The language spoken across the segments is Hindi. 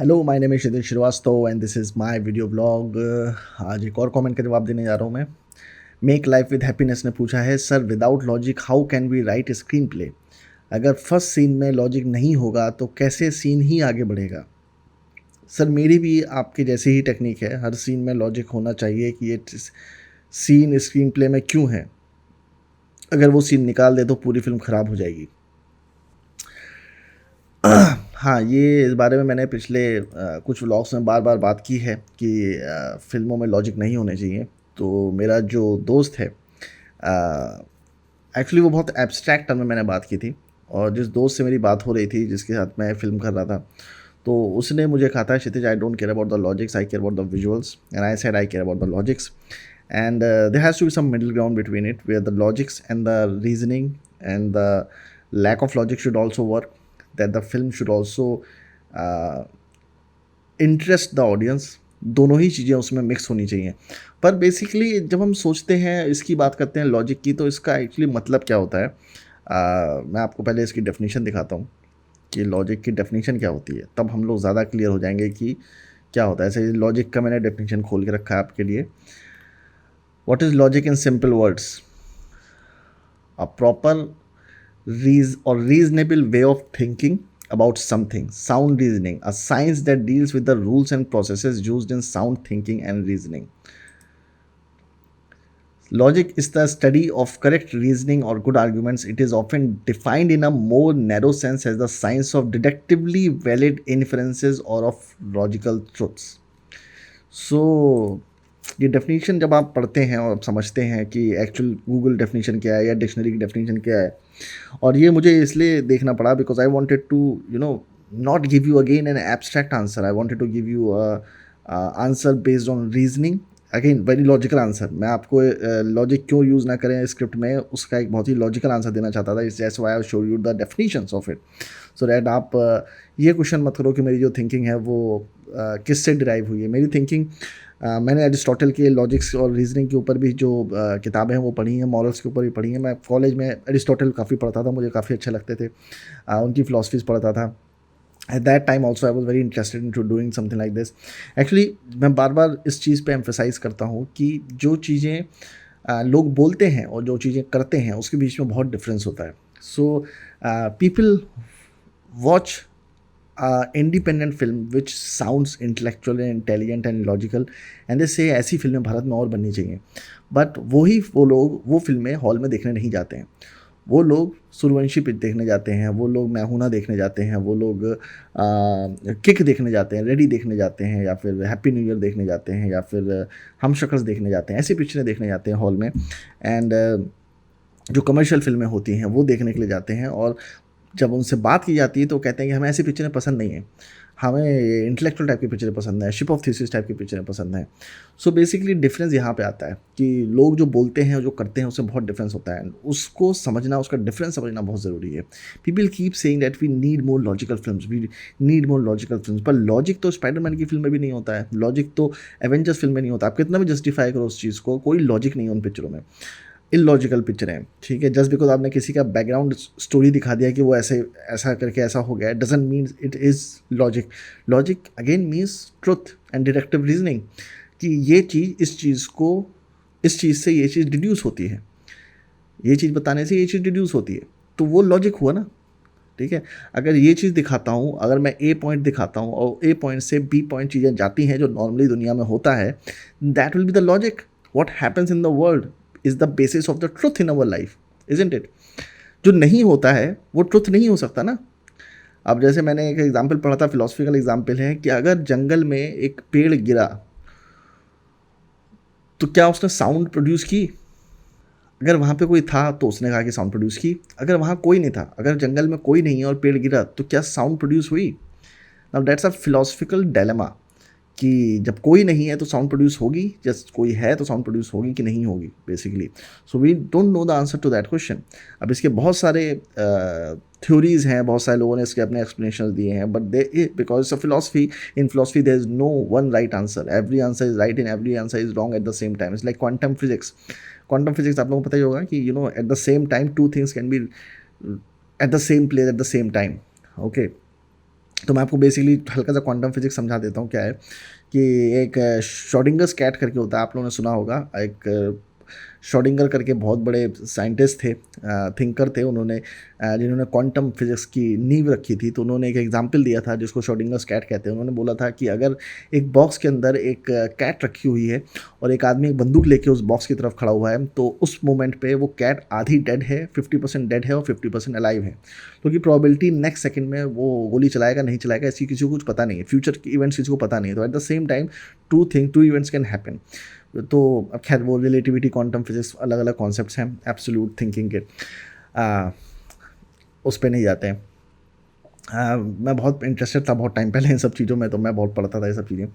Hello, my name is Kshitij Srivastava and this is my video blog. आज एक और कमेंट का जवाब देने जा रहा हूँ मैं। मेक लाइफ विद हैप्पीनेस ने पूछा है, sir without logic how can we write screenplay. अगर फर्स्ट सीन में लॉजिक नहीं होगा तो कैसे सीन ही आगे बढ़ेगा। सर मेरी भी आपकी जैसी ही टेक्निक है, हर सीन में लॉजिक होना चाहिए कि ये सीन स्क्रीन प्ले में क्यों है। अगर वो सीन निकाल दे तो पूरी फिल्म ख़राब हो जाएगी। हाँ, ये इस बारे में मैंने पिछले कुछ व्लॉग्स में बार बार बात की है कि फ़िल्मों में लॉजिक नहीं होने चाहिए। तो मेरा जो दोस्त है, एक्चुअली वो बहुत एब्स्ट्रैक्ट टर्म में मैंने बात की थी, और जिस दोस्त से मेरी बात हो रही थी, जिसके साथ मैं फ़िल्म कर रहा था, तो उसने मुझे कहा था, Kshitij I don't care about the logics, I care about the visuals. And I said I care about the logics, and there has to be some middle ground between it where the logics and the reasoning and the lack of logic should also work, that the film should also uh, interest the audience। दोनों ही चीज़ें उसमें मिक्स होनी चाहिए। पर बेसिकली जब हम सोचते हैं, इसकी बात करते हैं लॉजिक की, तो इसका एक्चुअली मतलब क्या होता है। मैं आपको पहले इसकी डेफिनेशन दिखाता हूँ कि लॉजिक की डेफिनेशन क्या होती है, तब हम लोग ज़्यादा क्लियर हो जाएंगे कि क्या होता है। ऐसे लॉजिक का मैंने डेफिनेशन खोल के रखा है आपके लिए। What is logic in simple words? A proper or reasonable way of thinking about something. Sound reasoning, a science that deals with the rules and processes used in sound thinking and reasoning. Logic is the study of correct reasoning or good arguments. It is often defined in a more narrow sense as the science of deductively valid inferences or of logical truths. सो ये डेफिनेशन जब आप पढ़ते हैं और आप समझते हैं कि एक्चुअल गूगल डेफिनेशन क्या है या डिक्शनरी की डेफिनेशन क्या है, और ये मुझे इसलिए देखना पड़ा because I wanted to not give you again an abstract answer. I wanted to give you answer based on reasoning, again very logical answer. मैं आपको लॉजिक क्यों यूज़ ना करें स्क्रिप्ट में, उसका एक बहुत ही लॉजिकल आंसर देना चाहता था। इस जैसे why I show you the definitions of it, so that आप ये क्वेश्चन मत करो कि मेरी जो थिंकिंग है वो किससे डिराइव हुई है। मेरी थिंकिंग, मैंने अरिस्टोटल के लॉजिक्स और रीजनिंग के ऊपर भी जो किताबें हैं वो पढ़ी हैं, मॉरल्स के ऊपर भी पढ़ी हैं। मैं कॉलेज में अरिस्टोटल काफ़ी पढ़ता था, मुझे काफ़ी अच्छे लगते थे, उनकी फ़िलासफ़ीज़ पढ़ता था। At that time also I was very interested in to doing something like this. Actually मैं बार बार इस चीज़ पे एम्फेसाइज करता हूँ कि जो चीज़ें लोग बोलते हैं और जो चीज़ें करते हैं उसके बीच में बहुत डिफरेंस होता है। So people watch independent film which sounds intellectual and intelligent and logical, and से ऐसी फिल्में भारत में और बननी चाहिए। बट वो लोग वो फिल्में हॉल में देखने नहीं जाते हैं। वो लोग सूर्यवंशी पिच देखने जाते हैं, वो लोग मैं हूं ना देखने जाते हैं, वो लोग किक देखने जाते हैं, रेडी देखने जाते हैं, या फिर हैप्पी न्यू ईयर देखने जाते हैं, या फिर हम शक्ल्स देखने जाते हैं। ऐसी पिक्चरें देखने जाते हैं हॉल में। एंड जो कमर्शियल फिल्में होती हैं वो देखने के लिए जाते हैं, और जब उनसे बात की जाती है तो कहते हैं कि हमें ऐसी पिक्चरें पसंद नहीं हैं, हमें इंटेलेक्चुअल टाइप की पिक्चरें पसंद है, शिप ऑफ थीसिस टाइप की पिक्चरें पसंद हैं। सो बेसिकली डिफरेंस यहाँ पे आता है कि लोग जो बोलते हैं और जो करते हैं उससे बहुत डिफरेंस होता है। उसको समझना, उसका डिफरेंस समझना बहुत ज़रूरी है। People keep saying that we need more logical films, we need more logical films, पर लॉजिक तो स्पाइडरमैन की फिल्म में भी नहीं होता है, लॉजिक तो एवेंजर्स फिल्म में नहीं होता। आप कितना भी जस्टिफाई करो उस चीज़ को, कोई लॉजिक नहीं है उन पिक्चरों में। इलॉजिकल पिक्चर है, ठीक है। जस्ट बिकॉज आपने किसी का बैकग्राउंड स्टोरी दिखा दिया कि वो ऐसे ऐसा करके ऐसा हो गया, doesn't mean it is logic. Logic again means truth and deductive reasoning, कि ये चीज़ इस चीज़ से ये चीज़ डिड्यूस होती है, ये चीज़ बताने से ये चीज़ डिड्यूस होती है, तो वो लॉजिक हुआ ना, ठीक है। अगर ये चीज़ दिखाता हूँ, अगर मैं ए पॉइंट दिखाता हूँ और ए पॉइंट से बी पॉइंट चीज़ें जाती हैं जो नॉर्मली दुनिया में होता है, that will be the logic. What happens in the world is the basis of the truth in our life, isn't it. जो नहीं होता है वो ट्रुथ नहीं हो सकता ना। अब जैसे मैंने एक एग्जाम्पल पढ़ा था, फिलोसफिकल एग्जाम्पल है कि अगर जंगल में एक पेड़ गिरा तो क्या उसने साउंड प्रोड्यूस की? अगर वहाँ पे कोई था तो उसने कहा कि साउंड प्रोड्यूस की। अगर वहाँ कोई नहीं था, अगर जंगल में कोई नहीं है और पेड़ गिरा, तो क्या साउंड प्रोड्यूस हुई? Now that's a philosophical dilemma, कि जब कोई नहीं है तो साउंड प्रोड्यूस होगी, जस्ट कोई है तो साउंड प्रोड्यूस होगी कि नहीं होगी basically. So we don't know the answer to that question. अब इसके बहुत सारे थ्योरीज हैं, बहुत सारे लोगों ने इसके अपने एक्सप्लेनेशन दिए हैं, but they because of philosophy, in philosophy there is no one right answer, every answer is right and every answer is wrong at the same time. It's like quantum physics. Quantum physics आप लोगों को पता ही होगा कि at the same time two things can be at the same place at the same time, okay. तो मैं आपको बेसिकली हल्का सा क्वांटम फिजिक्स समझा देता हूँ क्या है कि एक श्रोडिंगर्स कैट करके होता है, आप लोगों ने सुना होगा। एक श्रोडिंगर करके बहुत बड़े साइंटिस्ट थे, थिंकर थे, उन्होंने जिन्होंने क्वांटम फिजिक्स की नींव रखी थी। तो उन्होंने एक एग्जांपल दिया था जिसको श्रोडिंगर्स कैट कहते हैं। उन्होंने बोला था कि अगर एक बॉक्स के अंदर एक कैट रखी हुई है और एक आदमी एक बंदूक लेके उस बॉक्स की तरफ खड़ा हुआ है, तो उस मोमेंट पे वो कैट आधी डेड है, 50% डेड है और 50% अलाइव है। क्योंकि प्रोबेबिलिटी नेक्स्ट सेकंड में वो गोली चलाएगा नहीं चलाएगा इसकी किसी को कुछ पता नहीं है, फ्यूचर के इवेंट्स किसी को पता नहीं है। तो at the same time two events can happen. तो अब खैर वो रिलेटिविटी क्वांटम फिजिक्स अलग अलग कॉन्सेप्ट्स हैं एब्सोल्यूट थिंकिंग के, उस पर नहीं जाते हैं। मैं बहुत इंटरेस्टेड था बहुत टाइम पहले इन सब चीज़ों में, तो मैं बहुत पढ़ता था ये सब चीज़ें।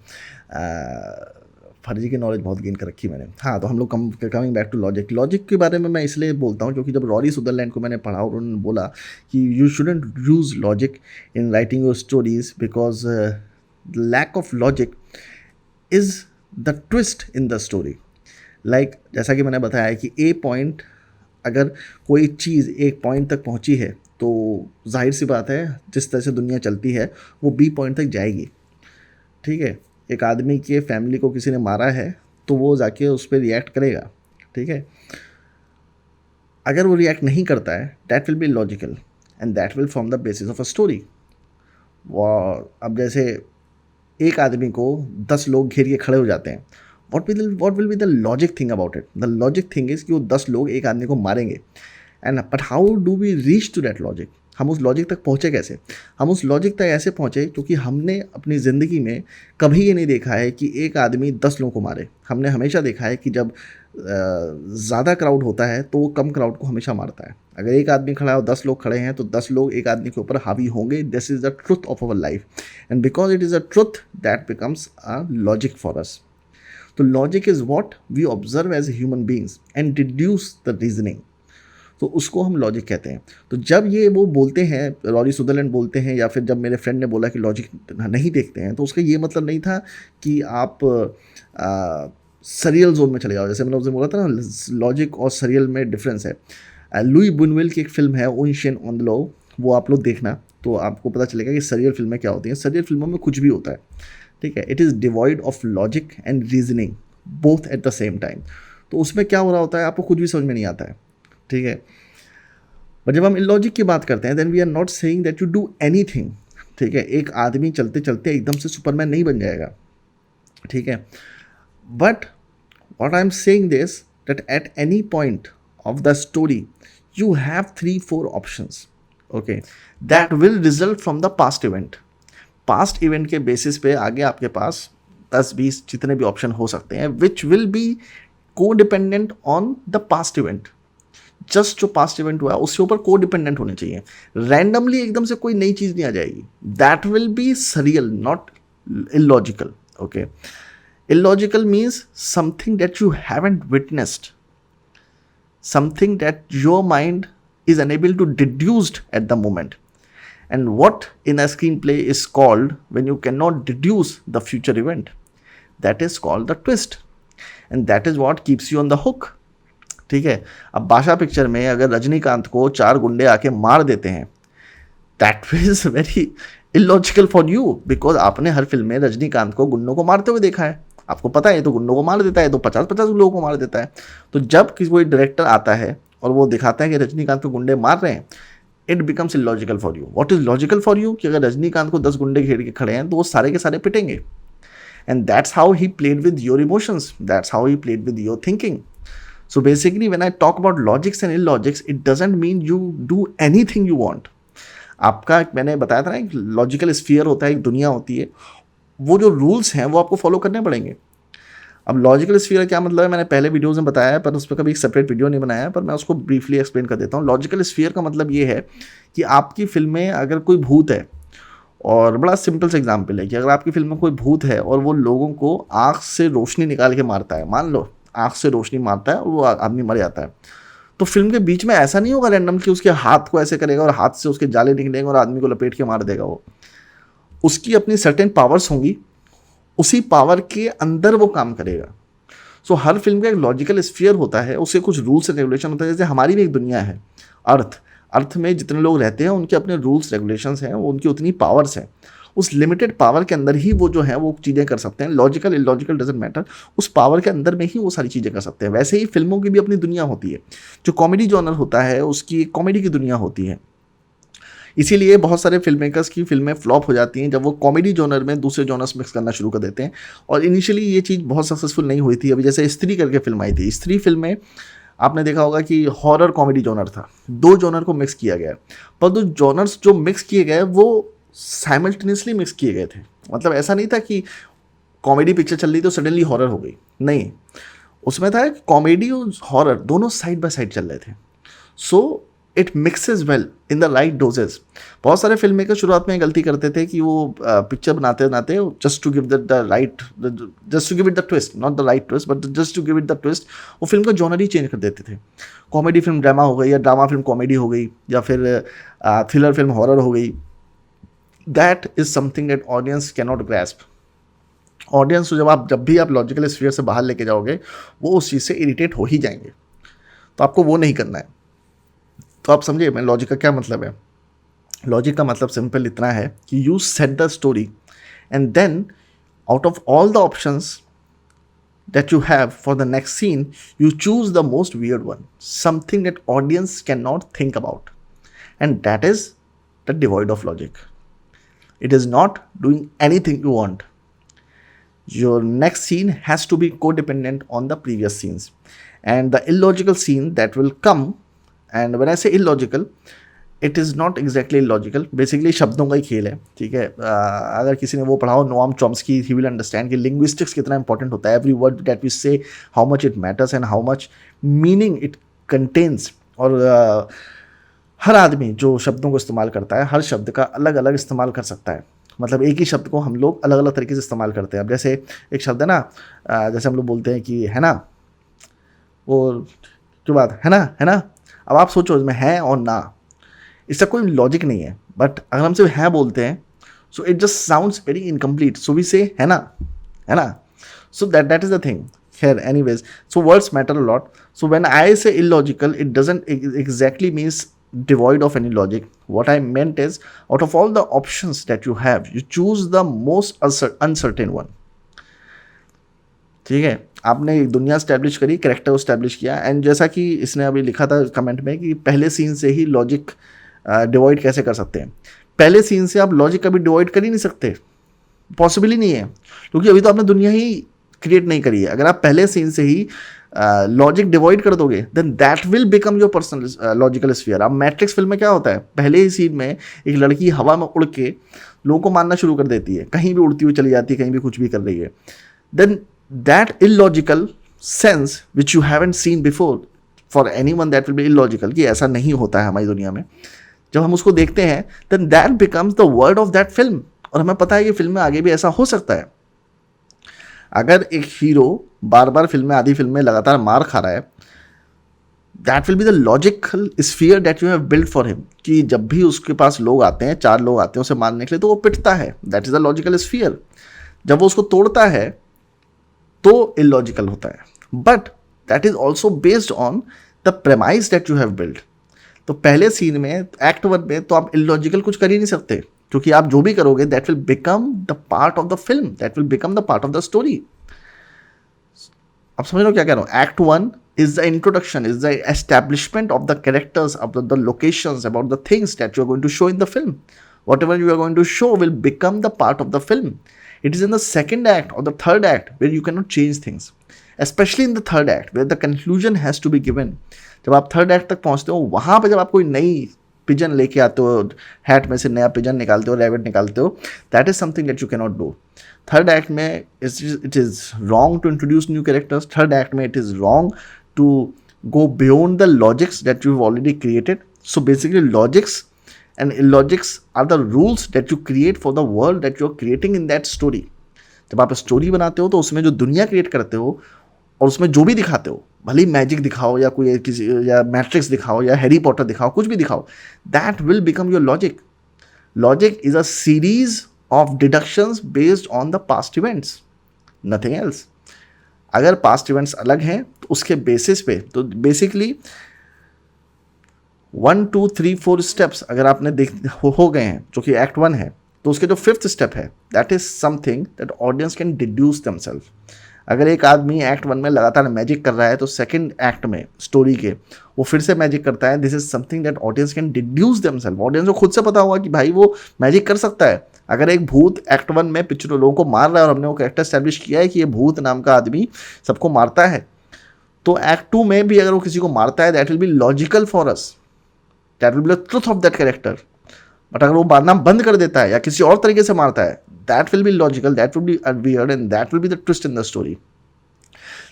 फर्जी की नॉलेज बहुत गेन कर रखी मैंने। हाँ, तो हम लोग कमिंग बैक टू लॉजिक के बारे में मैं इसलिए बोलता हूँ क्योंकि जब रॉरी सुदरलैंड को मैंने पढ़ा और उन्होंने बोला कि you shouldn't use logic in writing your stories because lack of logic is the twist in the story. Like जैसा कि मैंने बताया कि ए पॉइंट, अगर कोई चीज़ एक पॉइंट तक पहुंची है तो जाहिर सी बात है जिस तरह से दुनिया चलती है वो बी पॉइंट तक जाएगी। ठीक है, एक आदमी के फैमिली को किसी ने मारा है तो वो जाके उस पर रिएक्ट करेगा। ठीक है, अगर वो रिएक्ट नहीं करता है that will be logical and that will form the basis of a story. अब जैसे एक आदमी को 10 लोग घेर के खड़े हो जाते हैं, what will be the logic thing about it? The logic thing is कि वो 10 लोग एक आदमी को मारेंगे। And but how do we reach to that logic? हम उस लॉजिक तक पहुँचे कैसे? हम उस लॉजिक तक ऐसे पहुँचे क्योंकि हमने अपनी ज़िंदगी में कभी ये नहीं देखा है कि एक आदमी 10 लोगों को मारे। हमने हमेशा देखा है कि जब ज़्यादा क्राउड होता है तो वो कम क्राउड को हमेशा मारता है। अगर एक आदमी खड़ा है और 10 लोग खड़े हैं तो 10 लोग एक आदमी के ऊपर हावी होंगे। This is the truth of our life and because it is a truth that becomes a logic for us. तो logic is what we observe as human beings and deduce the reasoning, तो उसको हम लॉजिक कहते हैं। तो जब ये वो बोलते हैं, रॉरी सुदरलैंड बोलते हैं, या फिर जब मेरे फ्रेंड ने बोला कि लॉजिक नहीं देखते हैं, तो उसका ये मतलब नहीं था कि आप सरियल जोन में चले जाओ। जैसे मैंने उसने बोला था ना, लॉजिक और सरियल में डिफरेंस है। लुई बुनवेल की एक फिल्म है ओशियन ऑन द लॉ, वो आप लोग देखना तो आपको पता चलेगा कि सरियल फिल्में क्या होती हैं। सरियल फिल्मों में कुछ भी होता है, ठीक है, it is devoid of logic and reasoning both at the same time. तो उसमें क्या हो रहा होता है आपको कुछ भी समझ में नहीं आता है। ठीक है, पर जब हम इलॉजिक की बात करते हैं then we are not saying that you do anything. ठीक है, एक आदमी चलते चलते एकदम से सुपरमैन नहीं बन जाएगा। ठीक है, but what I'm saying this, that at any point of the story you have 3-4 options, okay, that will result from the past event. Past event के basis पे आगे आपके पास 10-20 जितने भी ऑप्शन हो सकते हैं which will be co-dependent on the past event. Just जो पास्ट इवेंट हुआ है उसके ऊपर को डिपेंडेंट होने चाहिए। रैंडमली एकदम से कोई नई चीज़ नहीं आ जाएगी। That will B surreal, not illogical. Okay, illogical means something that you haven't witnessed, something that your mind is unable to deduce at the moment. And what in a screenplay is called when you cannot deduce the future event? That is called the twist. And that is what keeps you on the hook. ठीक है, अब बादशाह पिक्चर में अगर रजनीकांत को 4 गुंडे आके मार देते हैं, that is very illogical for you, because आपने हर फिल्म में रजनीकांत को गुंडों को मारते हुए देखा है। आपको पता है तो गुंडों को मार देता है, तो 50-50 लोगों को मार देता है। तो जब कोई डायरेक्टर आता है और वो दिखाता है कि रजनीकांत को गुंडे मार रहे हैं, it becomes illogical for you. What is logical for you? कि अगर रजनीकांत को 10 गुंडे घेर के खड़े हैं तो वो सारे के सारे पिटेंगे। And that's how he played with your emotions, that's how he played with your thinking. So basically when I talk about logics and illogics, it doesn't mean you do anything you want. आपका मैंने बताया था ना, एक लॉजिकल स्फीयर होता है, एक दुनिया होती है, वो जो रूल्स हैं वो आपको फॉलो करने पड़ेंगे। अब लॉजिकल स्फीयर क्या मतलब है मैंने पहले वीडियोज़ में बताया है, पर उस पर कभी एक सेपरेट वीडियो नहीं बनाया है, पर मैं उसको ब्रीफली एक्सप्लेन कर देता हूँ। लॉजिकल स्फीयर का मतलब ये है कि आपकी फिल्म में अगर कोई भूत है, और बड़ा सिंपल सा एग्जाम्पल है कि अगर आपकी फिल्म में कोई भूत है और वो लोगों को आँख से रोशनी निकाल के मारता है, मान लो आँख से रोशनी मारता है और वो आदमी मर जाता है, तो फिल्म के बीच में ऐसा नहीं होगा रैंडम कि उसके हाथ को ऐसे करेगा और हाथ से उसके जाले निकलेंगे और आदमी को लपेट के मार देगा। वो उसकी अपनी सर्टेन पावर्स होंगी, उसी पावर के अंदर वो काम करेगा। सो हर फिल्म का एक लॉजिकल स्फीयर होता है, उसके कुछ रूल्स एंड रेगुलेशन होता है। जैसे हमारी भी एक दुनिया है अर्थ में जितने लोग रहते हैं उनके अपने रूल्स रेगुलेशंस हैं, उनकी उतनी पावर्स हैं, उस लिमिटेड पावर के अंदर ही वो जो है वो चीज़ें कर सकते हैं। लॉजिकल इलॉजिकल डजेंट मैटर, उस पावर के अंदर में ही वो सारी चीज़ें कर सकते हैं। वैसे ही फिल्मों की भी अपनी दुनिया होती है। जो कॉमेडी जॉनर होता है उसकी कॉमेडी की दुनिया होती है। इसीलिए बहुत सारे फिल्म मेकर्स की फिल्में फ्लॉप हो जाती हैं जब वो कॉमेडी जॉनर में दूसरे जॉनर्स मिक्स करना शुरू कर देते हैं। और इनिशियली ये चीज़ बहुत सक्सेसफुल नहीं हुई थी। अभी जैसे स्त्री करके फिल्म आई थी, स्त्री फिल्म में आपने देखा होगा कि हॉरर कॉमेडी जॉनर था, दो जॉनर को मिक्स किया गया, पर दो जॉनर्स जो मिक्स किए गए वो साइमल्टेनियसली मिक्स किए गए थे। मतलब ऐसा नहीं था कि कॉमेडी पिक्चर चल रही तो सडनली हॉरर हो गई, नहीं, उसमें था कॉमेडी और हॉरर दोनों साइड बाय साइड चल रहे थे। So it mixes well in the right doses. बहुत सारे फिल्म मेकर शुरुआत में गलती करते थे कि वो पिक्चर बनाते बनाते just to give the right, just to give it the twist, not the right twist but just to give it the twist, वो फिल्म का जॉनर ही चेंज कर देते थे। कॉमेडी फिल्म ड्रामा हो गई, या ड्रामा फिल्म कॉमेडी हो गई, या फिर थ्रिलर फिल्म हॉरर हो गई। That is something that audience can not grasp. Audience को जब भी आप लॉजिकल स्फीयर से बाहर लेके जाओगे वो उस चीज़ से इरिटेट हो ही जाएंगे। तो आपको वो नहीं करना है। तो आप समझिए मैं लॉजिक का क्या मतलब है। लॉजिक का मतलब सिंपल इतना है कि you set the story and then out of all the options that you have for the next scene, you choose the most weird one, something that audience cannot think about, and that is the devoid of logic. It is not doing anything you want. Your next scene has to be codependent on the previous scenes, and the illogical scene that will come, and when I say illogical, it is not exactly logical, basically शब्दों का ही खेल है, ठीक है। अगर किसी ने वो पढ़ा हो Noam Chomsky, he will understand कि लिंग्विस्टिक्स कितना इंपॉर्टेंट होता है। एवरी वर्ड दैट वी से, how much it matters and how much meaning it contains. और हर आदमी जो शब्दों को इस्तेमाल करता है, हर शब्द का अलग अलग इस्तेमाल कर सकता है। मतलब एक ही शब्द को हम लोग अलग अलग तरीके से इस्तेमाल करते हैं। अब जैसे एक शब्द है ना, जैसे हम लोग बोलते हैं कि है ना, वो जो बात है ना, अब आप सोचो इसमें है और ना, इसका कोई लॉजिक नहीं है। बट अगर हम सिर्फ है बोलते हैं so it just sounds very incomplete, so we say है ना, so that is the thing. खैर anyways, so words matter a lot. So when I say illogical it doesn't exactly means devoid of any logic. What I meant is, out of all the options that you have, you choose the most uncertain one. ठीक है, आपने एक दुनिया स्टैब्लिश करी, कैरेक्टर को स्टैब्लिश किया, एंड जैसा कि इसने अभी लिखा था कमेंट में कि पहले सीन से ही लॉजिक डिवॉइड कैसे कर सकते हैं। पहले सीन से आप लॉजिक कभी डिवॉइड कर ही नहीं सकते, पॉसिबल ही नहीं है, क्योंकि अभी तो आपने दुनिया ही क्रिएट नहीं करी है। अगर आप पहले सीन से ही लॉजिक डिवॉइड कर दोगे then that will become your personal logical sphere. अब मैट्रिक्स फिल्म में क्या होता है, पहले ही सीन में एक लड़की हवा में उड़ के लोगों को मारना शुरू कर देती है, कहीं भी उड़ती हुई चली जाती है, कहीं भी कुछ भी कर रही है। Then that illogical sense which you haven't seen before, for anyone that will be illogical, कि ऐसा नहीं होता है हमारी दुनिया में। जब हम उसको देखते हैं then that becomes the word of that film, और हमें पता है कि फिल्म में आगे भी ऐसा हो सकता है। अगर एक हीरो बार बार फिल्म में, आधी फिल्म में लगातार मार खा रहा है, that will be the logical sphere that you have build for him, कि जब भी उसके पास लोग आते हैं, 4 लोग आते हैं उसे मारने के लिए, तो वो पिटता है, that is the logical sphere. जब वो उसको तोड़ता है तो इलॉजिकल होता है, but that is also based on the premise that you have build. तो पहले सीन में, एक्ट 1 में तो आप इलॉजिकल कुछ कर ही नहीं सकते, क्योंकि आप जो भी करोगे that will become the part of the film, that will become the part of the story. आप समझ लो क्या कह रहा हूँ। Act 1 is the introduction, is the establishment of the characters, of the locations, about the things that you are going to show in the film. Whatever you are going to show will become the part of the film. It is in the second act or the third act where you cannot change things, especially in the third act where the conclusion has to be given. जब आप थर्ड एक्ट तक पहुंचते हो, वहां पे जब आप कोई नई पिजन लेके आते हो, हैट में से नया पिजन निकालते हो, रैबिट निकालते हो, that is something that you can not do. Third act में it is wrong to introduce new characters. Third act में it is wrong to go beyond the logics that you've already created. So basically logics and illogics are the rules that you create for the world that you're creating in that story. जब आप स्टोरी बनाते हो तो उसमें जो दुनिया क्रिएट करते हो और उसमें जो भी दिखाते हो, भले ही मैजिक दिखाओ या कोई किसी, या मैट्रिक्स दिखाओ या हैरी पॉटर दिखाओ, कुछ भी दिखाओ, that will become your logic. Logic is a series of deductions based on the past events, nothing else. अगर पास्ट इवेंट्स अलग हैं तो उसके बेसिस पे, तो बेसिकली 1 2 3 4 स्टेप्स अगर आपने हो गए हैं, जो कि एक्ट 1 है, तो उसके जो फिफ्थ स्टेप है, that is something that audience can deduce themself. अगर एक आदमी एक्ट 1 में लगातार मैजिक कर रहा है तो सेकंड एक्ट में स्टोरी के वो फिर से मैजिक करता है, this is something that audience can deduce themselves. Audience को खुद से पता होगा कि भाई वो मैजिक कर सकता है। अगर एक भूत एक्ट 1 में पिक्चर लोगों को मार रहा है और हमने वो कैरेक्टर स्टैब्लिश किया है कि ये भूत नाम का आदमी सबको मारता है, तो एक्ट 2 में भी अगर वो किसी को मारता है, that will be logical for us, that will be the truth of that character. But अगर वो मारना बंद कर देता है या किसी और तरीके से मारता है, that will be logical, that will be weird and that will be the twist in the story.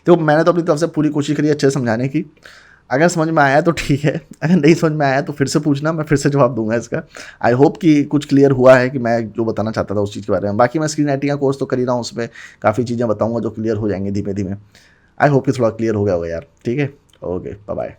तो मैंने तो अपनी तरफ से पूरी कोशिश करी अच्छे से समझाने की। अगर समझ में आया तो ठीक है, अगर नहीं समझ में आया तो फिर से पूछना, मैं फिर से जवाब दूंगा इसका। आई होप कि कुछ क्लियर हुआ है कि मैं जो बताना चाहता था उस चीज़ के बारे में। बाकी मैं स्क्रीन राइटिंग का कोर्स तो कर ही रहा हूँ, उसमें काफ़ी चीज़ें बताऊँगा जो क्लियर हो जाएंगी धीमे धीमे। आई होप कि थोड़ा क्लियर हो गया होगा यार। ठीक है, ओके, बाय बाय।